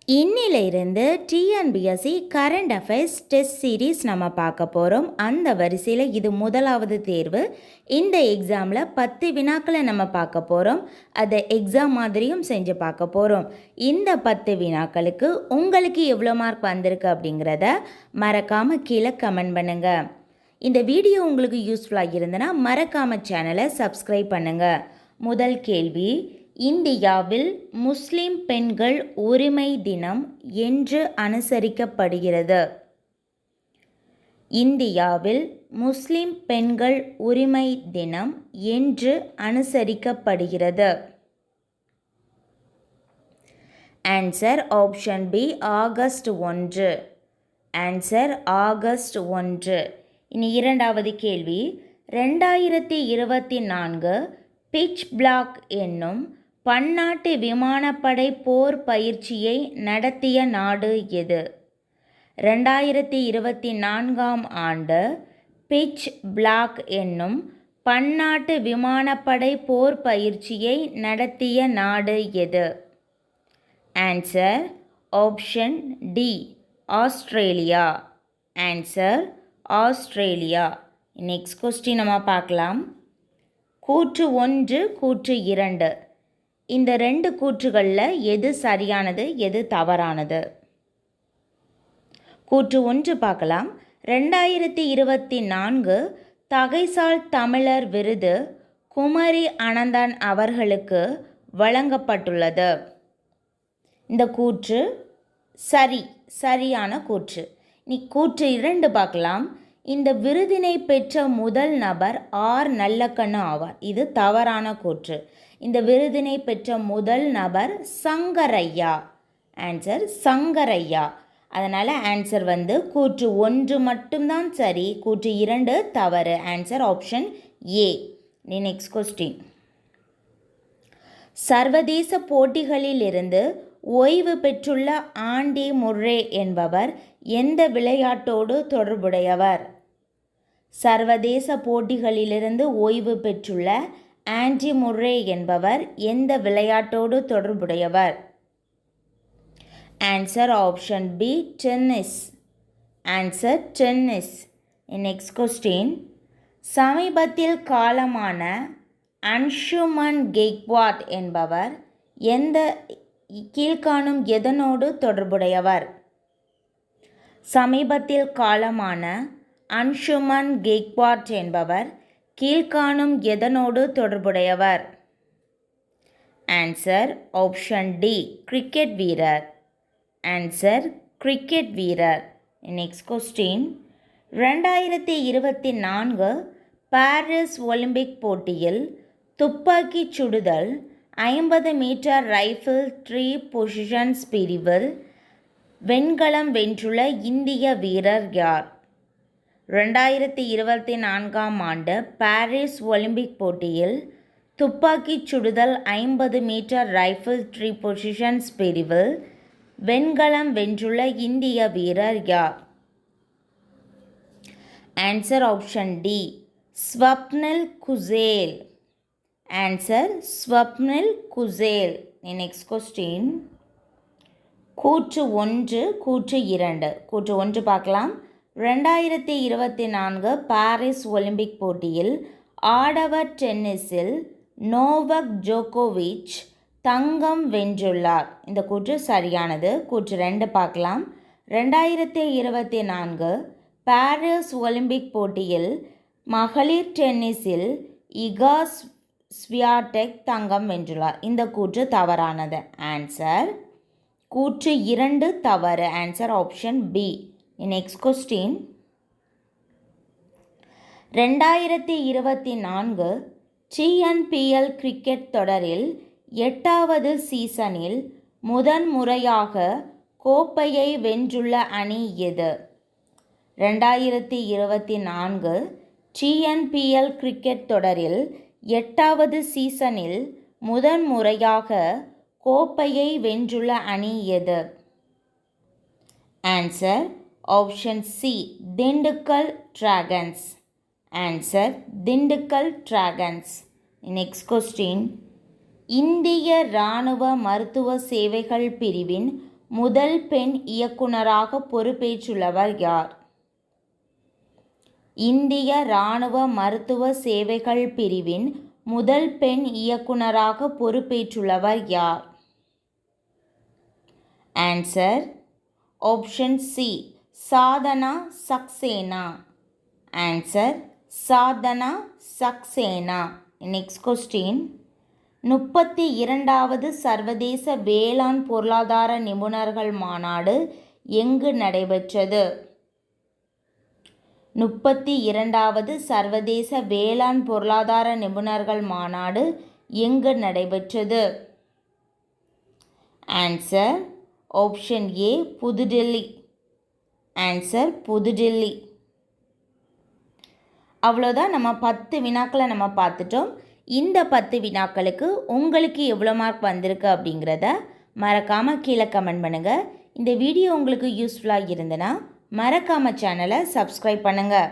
இன்னிலிருந்து TNPSC current affairs test series நம்ம பார்க்க போகிறோம். அந்த வரிசையில் இது முதலாவது தேர்வு. இந்த எக்ஸாமில் 10 வினாக்களை நம்ம பார்க்க போகிறோம். அதை எக்ஸாம் மாதிரியும் செஞ்சு பார்க்க போகிறோம். இந்த 10 வினாக்களுக்கு உங்களுக்கு எவ்வளோ மார்க் வந்திருக்கு அப்படிங்கிறத மறக்காமல் கீழே கமெண்ட் பண்ணுங்கள். இந்த வீடியோ உங்களுக்கு யூஸ்ஃபுல்லாக இருந்ததுன்னா மறக்காமல் சேனலை சப்ஸ்கிரைப் பண்ணுங்கள். முதல் கேள்வி, இந்தியாவில் முஸ்லிம் பெண்கள் உரிமை தினம் என்று அனுசரிக்கப்படுகிறது? இந்தியாவில் முஸ்லிம் பெண்கள் உரிமை தினம் என்று அனுசரிக்கப்படுகிறது? Answer option B, August 1. Answer August 1. இனி இரண்டாவது கேள்வி, 2024 பிட்ச் பிளாக் என்னும் பன்னாட்டு விமானப்படை போர் பயிற்சியை நடத்திய நாடு எது? 2024ஆம் ஆண்டு பிட்ச் பிளாக் என்னும் பன்னாட்டு விமானப்படை போர் பயிற்சியை நடத்திய நாடு எது? Answer option D, Australia. Answer Australia. Next question நம்ம பார்க்கலாம். கூற்று 1, கூற்று 2, இந்த 2 கூற்றுகளில் எது சரியானது, எது தவறானது? கூற்று 1 பார்க்கலாம். 2024 தகைசால் தமிழர் விருது குமரி அனந்தன் அவர்களுக்கு வழங்கப்பட்டுள்ளது. இந்த கூற்று சரியான கூற்று. நீ கூற்று 2 பார்க்கலாம். இந்த விருதினை பெற்ற முதல் நபர் ஆர் நல்லக்கண்ணு ஆவார். இது தவறான கூற்று. இந்த விருதினை பெற்ற முதல் நபர் சங்கரையா. ஆன்சர் சங்கரையா. அதனால் ஆன்சர் கூற்று 1 மட்டும்தான் சரி, கூற்று 2 தவறு. ஆன்சர் ஆப்ஷன் ஏ. நெக்ஸ்ட் கொஸ்டின், சர்வதேச போட்டிகளிலிருந்து ஓய்வு பெற்றுள்ள ஆண்டி முர்ரே என்பவர் எந்த விளையாட்டோடு தொடர்புடையவர்? சர்வதேச போட்டிகளிலிருந்து ஓய்வு பெற்றுள்ள ஆண்டி முர்ரே என்பவர் எந்த விளையாட்டோடு தொடர்புடையவர்? Answer option B, tennis. Answer tennis. Next question, சமீபத்தில் காலமான அன்ஷுமன் கெய்க்வாட் என்பவர் எந்த கீழ்காணும் எதனோடு தொடர்புடையவர்? சமீபத்தில் காலமான அன்ஷுமன் கெய்க்வாட் என்பவர் கீழ்காணும் எதனோடு தொடர்புடையவர்? ஆன்சர் ஆப்ஷன் டி, கிரிக்கெட் வீரர். ஆன்சர் கிரிக்கெட் வீரர். நெக்ஸ்ட் கொஸ்டின், 2024 பாரிஸ் ஒலிம்பிக் போட்டியில் துப்பாக்கி சுடுதல் 50 மீட்டர் ரைஃபிள் 3 பொசிஷன்ஸ் பிரிவில் வெண்கலம் வென்றுள்ள இந்திய வீரர் யார்? 2024ஆம் ஆண்டு பாரிஸ் ஒலிம்பிக் போட்டியில் துப்பாக்கிச் சுடுதல் 50 மீட்டர் ரைஃபிள் 3 பொசிஷன்ஸ் பிரிவில் வெண்கலம் வென்றுள்ள இந்திய வீரர் யார்? Answer option D, Swapnil Kusale. Answer Swapnil Kusale. Next question, கூற்று 1, கூற்று 2. கூற்று 1 பார்க்கலாம். 2024 பாரிஸ் ஒலிம்பிக் போட்டியில் ஆடவர் டென்னிஸில் நோவக் ஜோகோவிச் தங்கம் வென்றுள்ளார். இந்த கூற்று சரியானது. கூற்று 2 பார்க்கலாம். 2024 பாரிஸ் ஒலிம்பிக் போட்டியில் மகளிர் டென்னிஸில் இகா ஸ்வியாடெக் தங்கம் வென்றுள்ளார். இந்த கூற்று தவறானது. ஆன்சர் கூற்று 2 தவறு. Answer option B. Next question, 2024 TNPL cricket தொடரில் 8வது சீசனில் முதன்முறையாக கோப்பையை வென்றுள்ள அணி எது? 2024 டிஎன்பிஎல் கிரிக்கெட் தொடரில் 8வது சீசனில் முதன்முறையாக கோப்பையை வென்றுள்ள அணி எது? Answer option C, Dindigul dragons. Answer Dindigul dragons. Next question, இந்திய இராணுவ மருத்துவ சேவைகள் பிரிவின் முதல் பெண் இயக்குனராக பொறுப்பேற்றுள்ளவர் யார்? இந்திய இராணுவ மருத்துவ சேவைகள் பிரிவின் முதல் பெண் இயக்குனராக பொறுப்பேற்றுள்ளவர் யார்? Answer option C Sadhana Saxena. Answer Sadhana Saxena. Next question. 32வது சர்வதேச வேளாண் பொருளாதார நிபுணர்கள் மாநாடு எங்கு நடைபெற்றது? 32வது சர்வதேச வேளாண் பொருளாதார நிபுணர்கள் மாநாடு எங்கு நடைபெற்றது? Answer option A Pudhu Delhi. Answer Pudhu Delhi. அவ்வளோதான், நம்ம 10 வினாக்களை நம்ம பார்த்துட்டோம். இந்த 10 வினாக்களுக்கு உங்களுக்கு எவ்வளோ மார்க் வந்திருக்கு அப்படிங்கிறத மறக்காமல் கீழே கமெண்ட் பண்ணுங்கள். இந்த வீடியோ உங்களுக்கு யூஸ்ஃபுல்லாக இருந்ததுன்னா மறக்காமல் சேனலை சப்ஸ்கிரைப் பண்ணுங்கள்.